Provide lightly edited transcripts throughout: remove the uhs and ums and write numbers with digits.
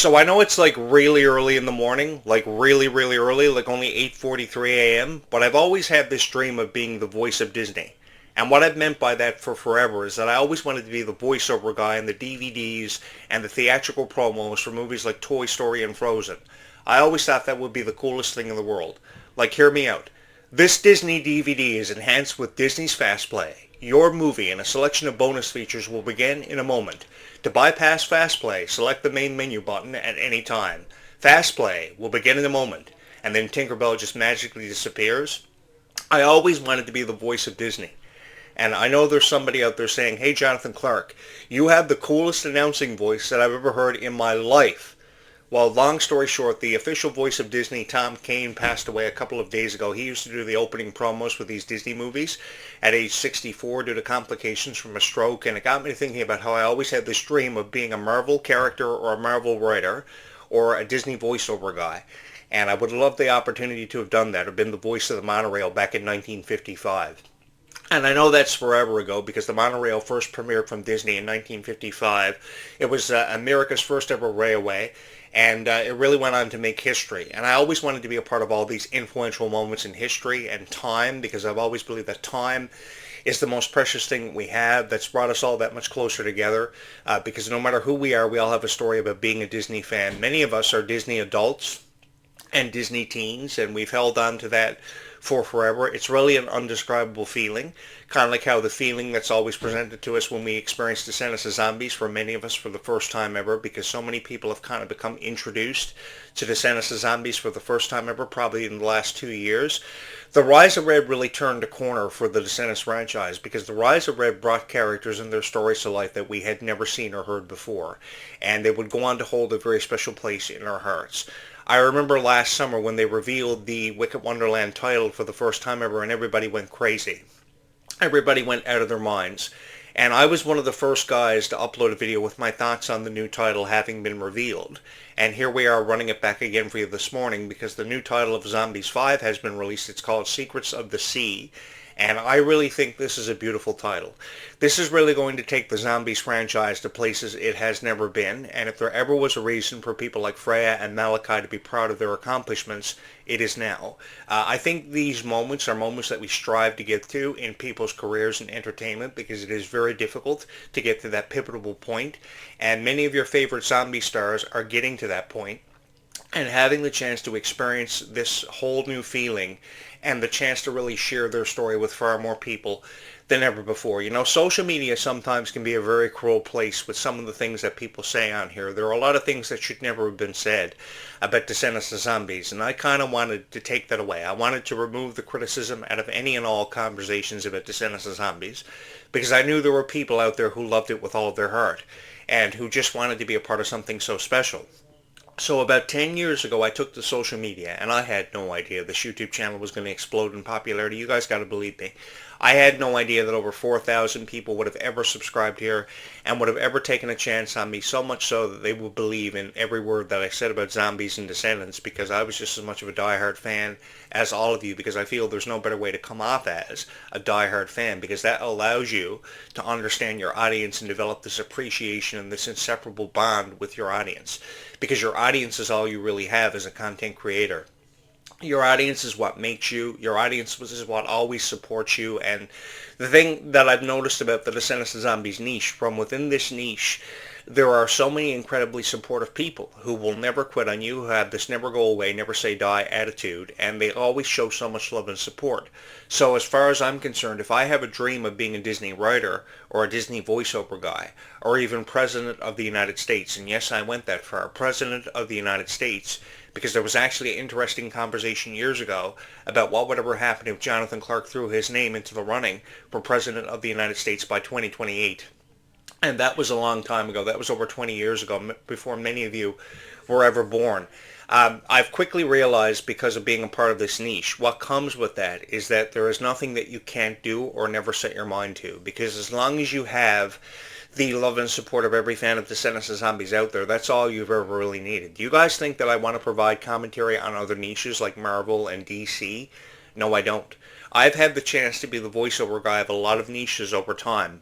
So I know it's like really early in the morning, like really, really early, like only 8:43 a.m., but I've always had this dream of being the voice of Disney. And what I've meant by that for forever is that I always wanted to be the voiceover guy in the DVDs and the theatrical promos for movies like Toy Story and Frozen. I always thought that would be the coolest thing in the world. Like, hear me out. This Disney DVD is enhanced with Disney's Fast Play. Your movie and a selection of bonus features will begin in a moment. To bypass Fast Play, select the main menu button at any time. Fast Play will begin in a moment, and then Tinkerbell just magically disappears. I always wanted to be the voice of Disney. And I know there's somebody out there saying, hey, Jonathan Clarke, you have the coolest announcing voice that I've ever heard in my life. Well, long story short, the official voice of Disney, Tom Kane, passed away a couple of days ago. He used to do the opening promos for these Disney movies at age 64 due to complications from a stroke, and it got me thinking about how I always had this dream of being a Marvel character or a Marvel writer or a Disney voiceover guy. And I would love the opportunity to have done that or been the voice of the monorail back in 1955. And I know that's forever ago because the monorail first premiered from Disney in 1955. It was America's first ever railway, and it really went on to make history. And I always wanted to be a part of all these influential moments in history and time because I've always believed that time is the most precious thing we have that's brought us all that much closer together because no matter who we are, we all have a story about being a Disney fan. Many of us are Disney adults and Disney teens, and we've held on to that for forever. It's really an undescribable feeling, kind of like how the feeling that's always presented to us when we experience Descendants of Zombies for many of us for the first time ever, because so many people have kind of become introduced to Descendants of Zombies for the first time ever, probably in the last 2 years. The Rise of Red really turned a corner for the Descendants franchise because the Rise of Red brought characters and their stories to life that we had never seen or heard before, and they would go on to hold a very special place in our hearts. I remember last summer when they revealed the Wicked Wonderland title for the first time ever and everybody went crazy. Everybody went out of their minds. And I was one of the first guys to upload a video with my thoughts on the new title having been revealed. And here we are running it back again for you this morning because the new title of Zombies 5 has been released. It's called Secrets of the Sea. And I really think this is a beautiful title. This is really going to take the Zombies franchise to places it has never been. And if there ever was a reason for people like Freya and Malachi to be proud of their accomplishments, it is now. I think these moments are moments that we strive to get to in people's careers and entertainment because it is very difficult to get to that pivotal point. And many of your favorite zombie stars are getting to that point and having the chance to experience this whole new feeling and the chance to really share their story with far more people than ever before. You know, social media sometimes can be a very cruel place with some of the things that people say on here. There are a lot of things that should never have been said about Descendants of Zombies, and I kind of wanted to take that away. I wanted to remove the criticism out of any and all conversations about Descendants of Zombies because I knew there were people out there who loved it with all of their heart and who just wanted to be a part of something so special. So about 10 years ago, I took to social media, and I had no idea this YouTube channel was going to explode in popularity. You guys got to believe me. I had no idea that over 4,000 people would have ever subscribed here and would have ever taken a chance on me, so much so that they would believe in every word that I said about zombies and Descendants because I was just as much of a diehard fan as all of you because I feel there's no better way to come off as a diehard fan because that allows you to understand your audience and develop this appreciation and this inseparable bond with your audience because your audience is all you really have as a content creator. Your audience is what makes you. Your audience is what always supports you. And the thing that I've noticed about the Descendants of Zombies niche, from within this niche, there are so many incredibly supportive people who will never quit on you, who have this never go away, never say die attitude, and they always show so much love and support. So as far as I'm concerned, if I have a dream of being a Disney writer or a Disney voiceover guy or even President of the United States, and yes, I went that far, President of the United States, because there was actually an interesting conversation years ago about what would ever happen if Jonathan Clarke threw his name into the running for President of the United States by 2028. And that was a long time ago. That was over 20 years ago, before many of you were ever born. I've quickly realized, because of being a part of this niche, what comes with that is that there is nothing that you can't do or never set your mind to. Because as long as you have the love and support of every fan of Descendants of Zombies out there, that's all you've ever really needed. Do you guys think that I want to provide commentary on other niches like Marvel and DC? No, I don't. I've had the chance to be the voiceover guy of a lot of niches over time.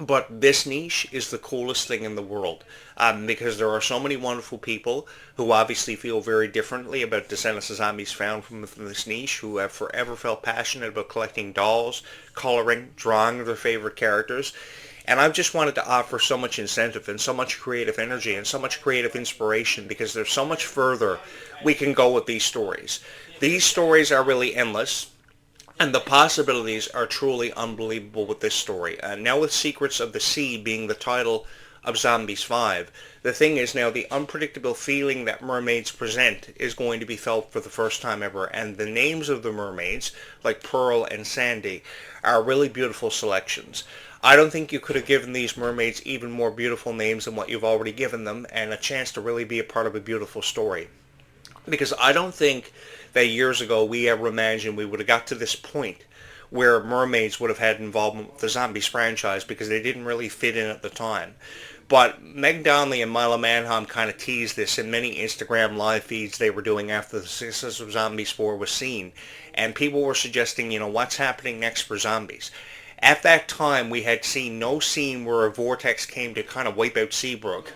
But this niche is the coolest thing in the world, because there are so many wonderful people who obviously feel very differently about Descendants of Zombies found from within this niche, who have forever felt passionate about collecting dolls, coloring, drawing their favorite characters. And I've just wanted to offer so much incentive and so much creative energy and so much creative inspiration, because there's so much further we can go with these stories. These stories are really endless. And the possibilities are truly unbelievable with this story. Now with Secrets of the Sea being the title of Zombies 5, the thing is now the unpredictable feeling that mermaids present is going to be felt for the first time ever. And the names of the mermaids, like Pearl and Sandy, are really beautiful selections. I don't think you could have given these mermaids even more beautiful names than what you've already given them, and a chance to really be a part of a beautiful story. Because I don't think that years ago we ever imagined we would have got to this point where mermaids would have had involvement with the Zombies franchise, because they didn't really fit in at the time. But Meg Donnelly and Milo Manheim kind of teased this in many Instagram live feeds they were doing after the success of Zombies 4 was seen. And people were suggesting, what's happening next for Zombies? At that time, we had seen no scene where a vortex came to kind of wipe out Seabrook.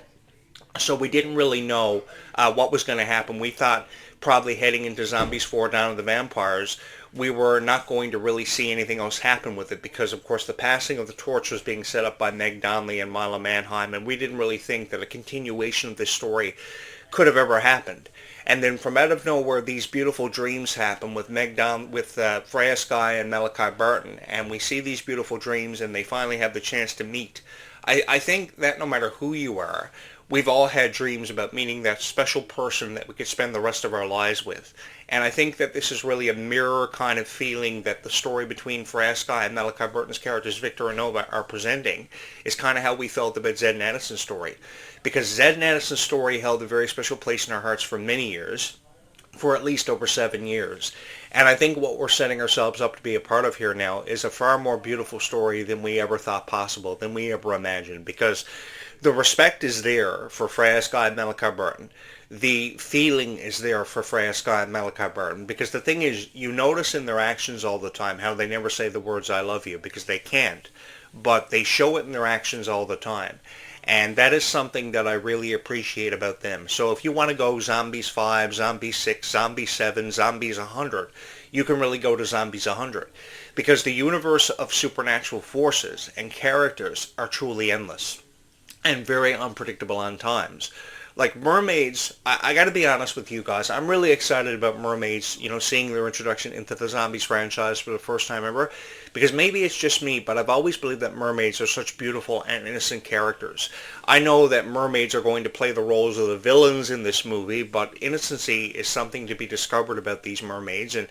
So we didn't really know what was going to happen. We thought probably heading into Zombies 4 Dawn of the Vampires, we were not going to really see anything else happen with it, because of course the passing of the torch was being set up by Meg Donnelly and Milo Manheim, and we didn't really think that a continuation of this story could have ever happened. And then from out of nowhere, these beautiful dreams happen with Freya Sky and Malachi Barton, and we see these beautiful dreams, and they finally have the chance to meet. I think that no matter who you are, we've all had dreams about meeting that special person that we could spend the rest of our lives with. And I think that this is really a mirror kind of feeling that the story between Freya Sky and Malachi Burton's characters, Victor and Nova, are presenting, is kind of how we felt about Zed and Addison's story. Because Zed and Addison's story held a very special place in our hearts for many years, for at least over 7 years. And I think what we're setting ourselves up to be a part of here now is a far more beautiful story than we ever thought possible, than we ever imagined. Because the respect is there for Freya Sky and Malachi Burton. The feeling is there for Freya Sky and Malachi Burton. Because the thing is, you notice in their actions all the time how they never say the words "I love you," because they can't. But they show it in their actions all the time. And that is something that I really appreciate about them. So if you want to go Zombies 5, Zombies 6, Zombies 7, Zombies 100, you can really go to Zombies 100. Because the universe of supernatural forces and characters are truly endless and very unpredictable on times. Like mermaids, I got to be honest with you guys. I'm really excited about mermaids, seeing their introduction into the Zombies franchise for the first time ever. Because maybe it's just me, but I've always believed that mermaids are such beautiful and innocent characters. I know that mermaids are going to play the roles of the villains in this movie, but innocency is something to be discovered about these mermaids, and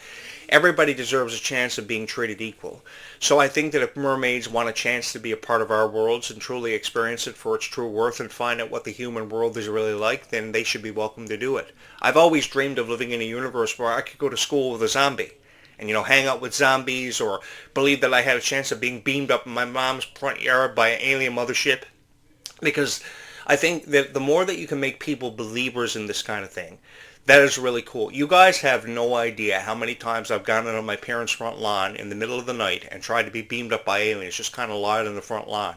everybody deserves a chance of being treated equal. So I think that if mermaids want a chance to be a part of our worlds and truly experience it for its true worth and find out what the human world is really like, then they should be welcome to do it. I've always dreamed of living in a universe where I could go to school with a zombie and, hang out with zombies, or believe that I had a chance of being beamed up in my mom's front yard by an alien mothership. Because I think that the more that you can make people believers in this kind of thing, that is really cool. You guys have no idea how many times I've gone out on my parents' front lawn in the middle of the night and tried to be beamed up by aliens, just kind of lied on the front lawn.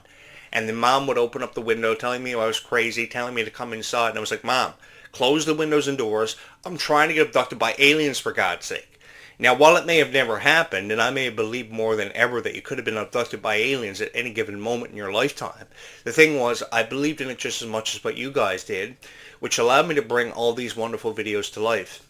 And then Mom would open up the window telling me I was crazy, telling me to come inside. And I was like, Mom, close the windows and doors. I'm trying to get abducted by aliens, for God's sake. Now, while it may have never happened, and I may have believed more than ever that you could have been abducted by aliens at any given moment in your lifetime, the thing was, I believed in it just as much as what you guys did, which allowed me to bring all these wonderful videos to life.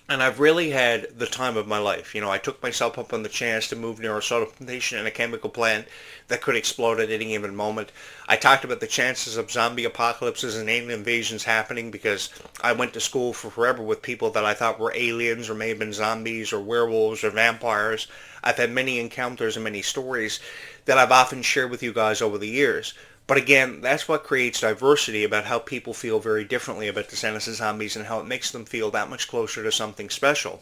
And I've really had the time of my life. I took myself up on the chance to move near a soda plantation and a chemical plant that could explode at any given moment. I talked about the chances of zombie apocalypses and alien invasions happening because I went to school for forever with people that I thought were aliens or may have been zombies or werewolves or vampires. I've had many encounters and many stories that I've often shared with you guys over the years. But again, that's what creates diversity about how people feel very differently about Descendants of Zombies and how it makes them feel that much closer to something special.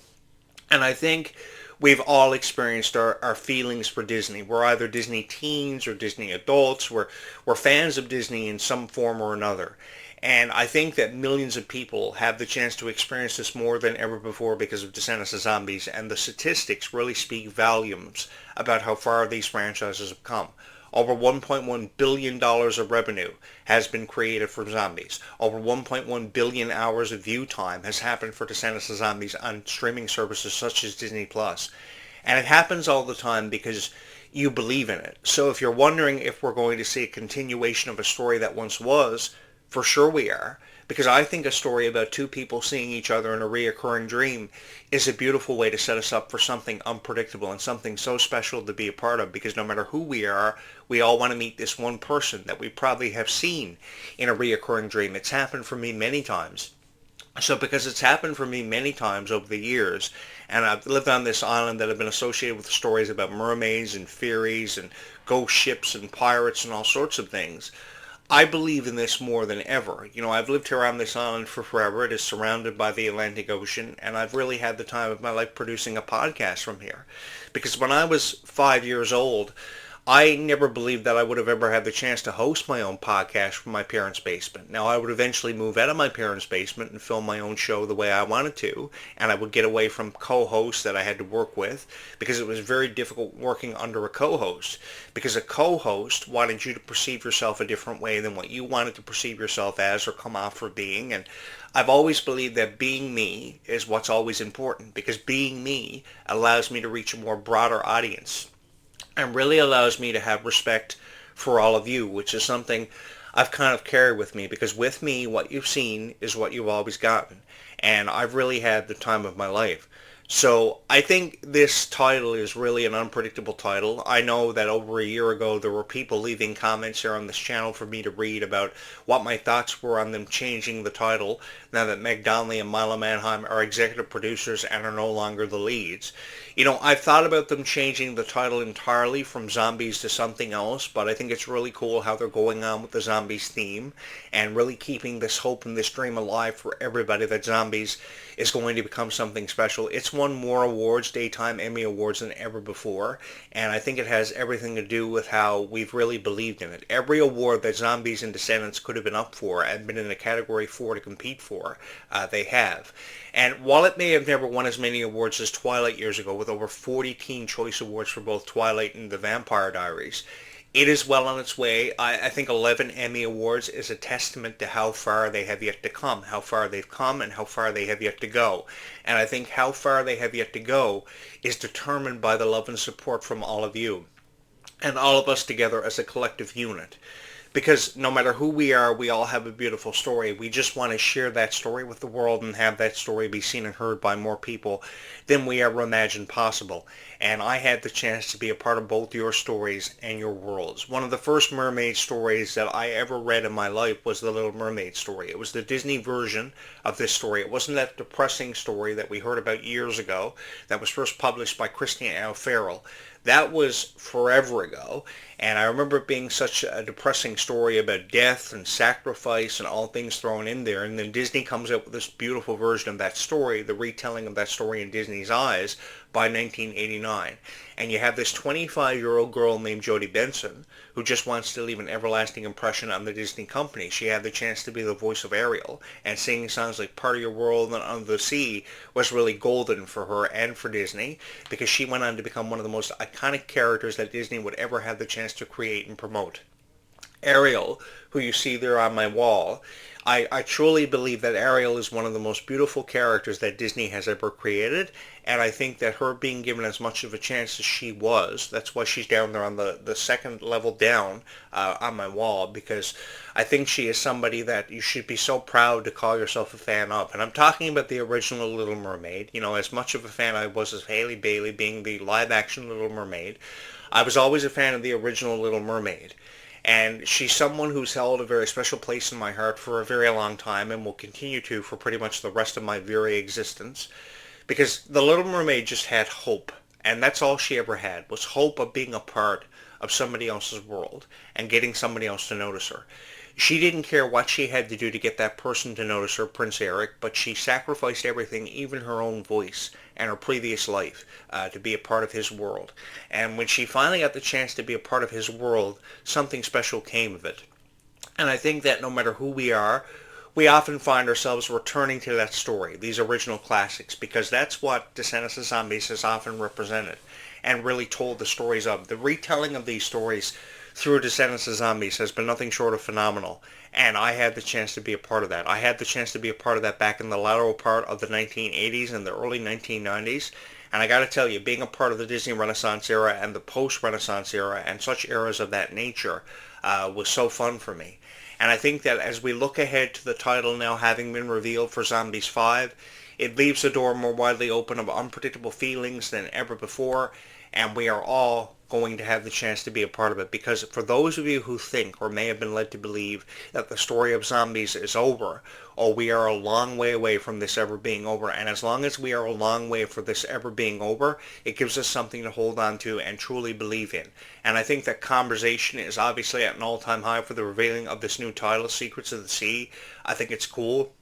And I think we've all experienced our feelings for Disney. We're either Disney teens or Disney adults. We're fans of Disney in some form or another. And I think that millions of people have the chance to experience this more than ever before because of Descendants of Zombies. And the statistics really speak volumes about how far these franchises have come. Over $1.1 billion of revenue has been created for zombies. Over 1.1 billion hours of view time has happened for Descendants of Zombies on streaming services such as Disney Plus. And it happens all the time because you believe in it. So if you're wondering if we're going to see a continuation of a story that once was, for sure we are. Because I think a story about two people seeing each other in a reoccurring dream is a beautiful way to set us up for something unpredictable and something so special to be a part of. Because no matter who we are, we all want to meet this one person that we probably have seen in a reoccurring dream. It's happened for me many times. So because it's happened for me many times over the years, and I've lived on this island that have been associated with stories about mermaids and fairies and ghost ships and pirates and all sorts of things, I believe in this more than ever. You know, I've lived here on this island for forever. It is surrounded by the Atlantic Ocean, and I've really had the time of my life producing a podcast from here. Because when I was 5 years old, I never believed that I would have ever had the chance to host my own podcast from my parents' basement. Now, I would eventually move out of my parents' basement and film my own show the way I wanted to, and I would get away from co-hosts that I had to work with, because it was very difficult working under a co-host, because a co-host wanted you to perceive yourself a different way than what you wanted to perceive yourself as or come off for being. And I've always believed that being me is what's always important, because being me allows me to reach a more broader audience and really allows me to have respect for all of you, which is something I've kind of carried with me, because with me, what you've seen is what you've always gotten, and I've really had the time of my life. So I think this title is really an unpredictable title. I know that over a year ago there were people leaving comments here on this channel for me to read about what my thoughts were on them changing the title now that Meg Donnelly and Milo Manheim are executive producers and are no longer the leads. You know, I've thought about them changing the title entirely from zombies to something else, but I think it's really cool how they're going on with the zombies theme and really keeping this hope and this dream alive for everybody that zombies is going to become something special. It's won more awards, daytime Emmy awards, than ever before, and I think it has everything to do with how we've really believed in it. Every award that Zombies and Descendants could have been up for and been in a category 4 to compete for, they have. And while it may have never won as many awards as Twilight years ago, with over 40 Teen Choice Awards for both Twilight and The Vampire Diaries, it is well on its way. I think 11 Emmy Awards is a testament to how far they have yet to come, how far they've come, and how far they have yet to go. And I think how far they have yet to go is determined by the love and support from all of you and all of us together as a collective unit. Because no matter who we are, we all have a beautiful story. We just want to share that story with the world and have that story be seen and heard by more people than we ever imagined possible. And I had the chance to be a part of both your stories and your worlds. One of the first mermaid stories that I ever read in my life was the Little Mermaid story. It was the Disney version of this story. It wasn't that depressing story that we heard about years ago that was first published by Christine O'Farrell. That was forever ago, and I remember it being such a depressing story about death and sacrifice and all things thrown in there, and then Disney comes out with this beautiful version of that story, the retelling of that story in Disney's eyes, by 1989. And you have this 25-year-old girl named Jodie Benson who just wants to leave an everlasting impression on the Disney company. She had the chance to be the voice of Ariel, and singing songs like Part of Your World and Under the Sea was really golden for her and for Disney, because she went on to become one of the most iconic characters that Disney would ever have the chance to create and promote. Ariel, who you see there on my wall, I truly believe that Ariel is one of the most beautiful characters that Disney has ever created, and I think that her being given as much of a chance as she was, that's why she's down there on the second level down on my wall, because I think she is somebody that you should be so proud to call yourself a fan of. And I'm talking about the original Little Mermaid. You know, as much of a fan I was as Haley Bailey being the live-action Little Mermaid, I was always a fan of the original Little Mermaid. And she's someone who's held a very special place in my heart for a very long time and will continue to for pretty much the rest of my very existence. Because the Little Mermaid just had hope. And that's all she ever had, was hope of being a part of somebody else's world and getting somebody else to notice her. She didn't care what she had to do to get that person to notice her, Prince Eric, but she sacrificed everything, even her own voice and her previous life, to be a part of his world. And when she finally got the chance to be a part of his world, something special came of it. And I think that no matter who we are, we often find ourselves returning to that story, these original classics, because that's what Descendants of Zombies has often represented and really told the stories of. The retelling of these stories through Descendants of Zombies has been nothing short of phenomenal. And I had the chance to be a part of that. I had the chance to be a part of that back in the lateral part of the 1980s and the early 1990s. And I got to tell you, being a part of the Disney Renaissance era and the post-Renaissance era and such eras of that nature was so fun for me. And I think that as we look ahead to the title now having been revealed for Zombies 5, it leaves the door more widely open of unpredictable feelings than ever before, and we are all going to have the chance to be a part of it. Because for those of you who think or may have been led to believe that the story of zombies is over, or we are a long way away from this ever being over, and as long as we are a long way for this ever being over, it gives us something to hold on to and truly believe in. And I think that conversation is obviously at an all-time high for the revealing of this new title, Secrets of the Sea. I think it's cool.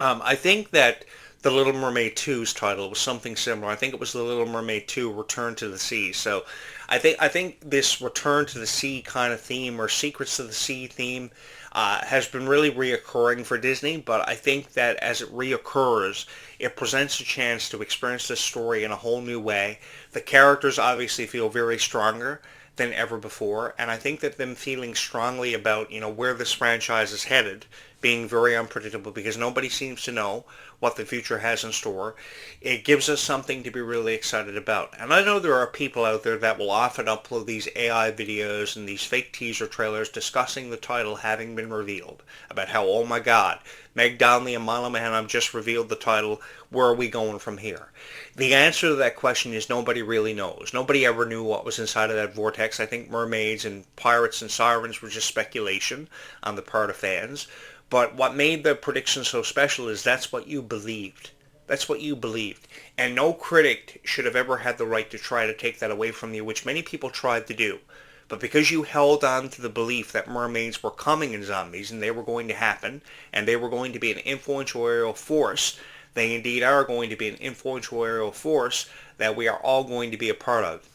I think that The Little Mermaid 2's title was something similar. I think it was The Little Mermaid 2 Return to the Sea. So I think this Return to the Sea kind of theme, or Secrets of the Sea theme, has been really reoccurring for Disney, but I think that as it reoccurs, it presents a chance to experience this story in a whole new way. The characters obviously feel very stronger than ever before, and I think that them feeling strongly about, where this franchise is headed, being very unpredictable because nobody seems to know what the future has in store, it gives us something to be really excited about. And I know there are people out there that will often upload these AI videos and these fake teaser trailers discussing the title having been revealed, about how, oh my god, Meg Donnelly and Milo Manheim just revealed the title, where are we going from here? The answer to that question is nobody really knows. Nobody ever knew what was inside of that vortex. I think mermaids and pirates and sirens were just speculation on the part of fans. But what made the prediction so special is that's what you believed. That's what you believed. And no critic should have ever had the right to try to take that away from you, which many people tried to do. But because you held on to the belief that mermaids were coming in zombies and they were going to happen, and they were going to be an influential aerial force, they indeed are going to be an influential aerial force that we are all going to be a part of.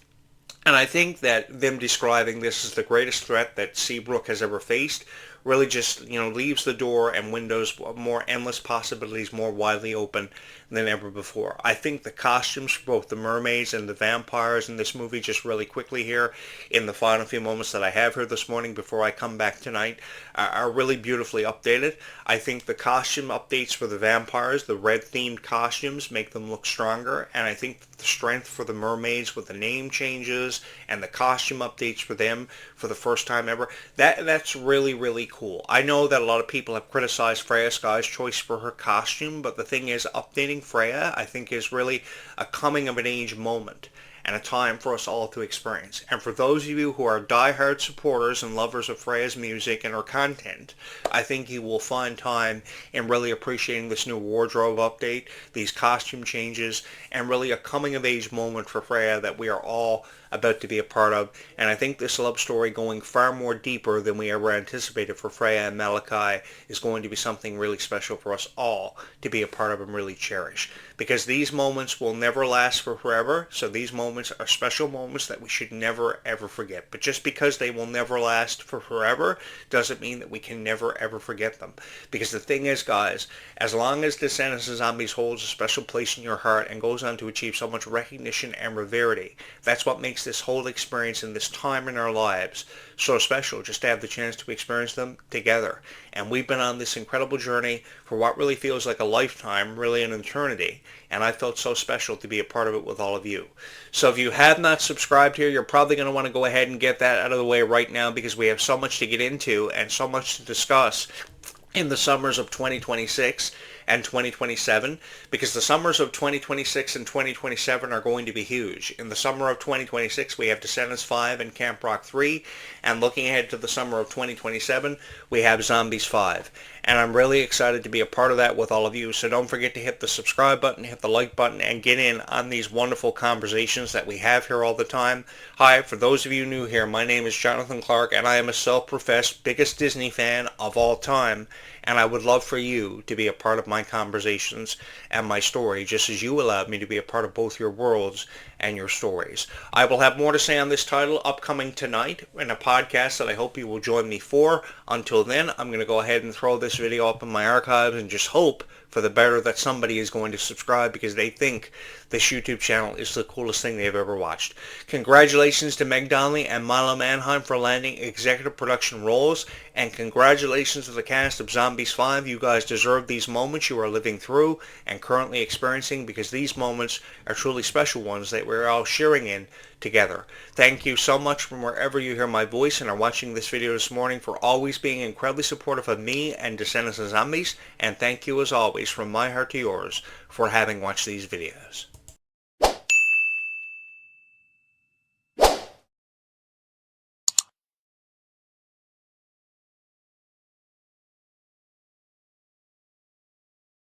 And I think that them describing this as the greatest threat that Seabrook has ever faced really just, leaves the door and windows more endless possibilities more widely open than ever before. I think the costumes for both the mermaids and the vampires in this movie, just really quickly here, in the final few moments that I have here this morning before I come back tonight, are really beautifully updated. I think the costume updates for the vampires, the red-themed costumes, make them look stronger, and I think the strength for the mermaids with the name changes and the costume updates for them for the first time ever, that's really, really cool. I know that a lot of people have criticized Freya Sky's choice for her costume, but the thing is, updating Freya, I think, is really a coming-of-an-age moment and a time for us all to experience. And for those of you who are diehard supporters and lovers of Freya's music and her content, I think you will find time in really appreciating this new wardrobe update, these costume changes, and really a coming-of-age moment for Freya that we are all about to be a part of. And I think this love story going far more deeper than we ever anticipated for Freya and Malachi is going to be something really special for us all to be a part of and really cherish. Because these moments will never last for forever, so these moments are special moments that we should never ever forget. But just because they will never last for forever doesn't mean that we can never ever forget them. Because the thing is, guys, as long as Descendants of Zombies holds a special place in your heart and goes on to achieve so much recognition and rarity, that's what makes this whole experience and this time in our lives so special, just to have the chance to experience them together. And we've been on this incredible journey for what really feels like a lifetime, really an eternity, and I felt so special to be a part of it with all of you. So if you have not subscribed here, you're probably going to want to go ahead and get that out of the way right now, because we have so much to get into and so much to discuss in the summers of 2026 and 2027, because the summers of 2026 and 2027 are going to be huge. In the summer of 2026, we have Descendants 5 and Camp Rock 3, and looking ahead to the summer of 2027, we have Zombies 5. And I'm really excited to be a part of that with all of you, so don't forget to hit the subscribe button, hit the like button, and get in on these wonderful conversations that we have here all the time. Hi, for those of you new here, my name is Jonathan Clarke, and I am a self-professed biggest Disney fan of all time, and I would love for you to be a part of my conversations and my story, just as you allowed me to be a part of both your worlds and your stories. I will have more to say on this title upcoming tonight in a podcast that I hope you will join me for. Until then, I'm going to go ahead and throw this video up in my archives and just hope for the better that somebody is going to subscribe because they think this YouTube channel is the coolest thing they've ever watched. Congratulations to Meg Donnelly and Milo Manheim for landing executive production roles, and congratulations to the cast of Zombies 5. You guys deserve these moments you are living through and currently experiencing, because these moments are truly special ones that we're all sharing in together. Thank you so much from wherever you hear my voice and are watching this video this morning for always being incredibly supportive of me and Descendants and Zombies, and thank you as always from my heart to yours for having watched these videos.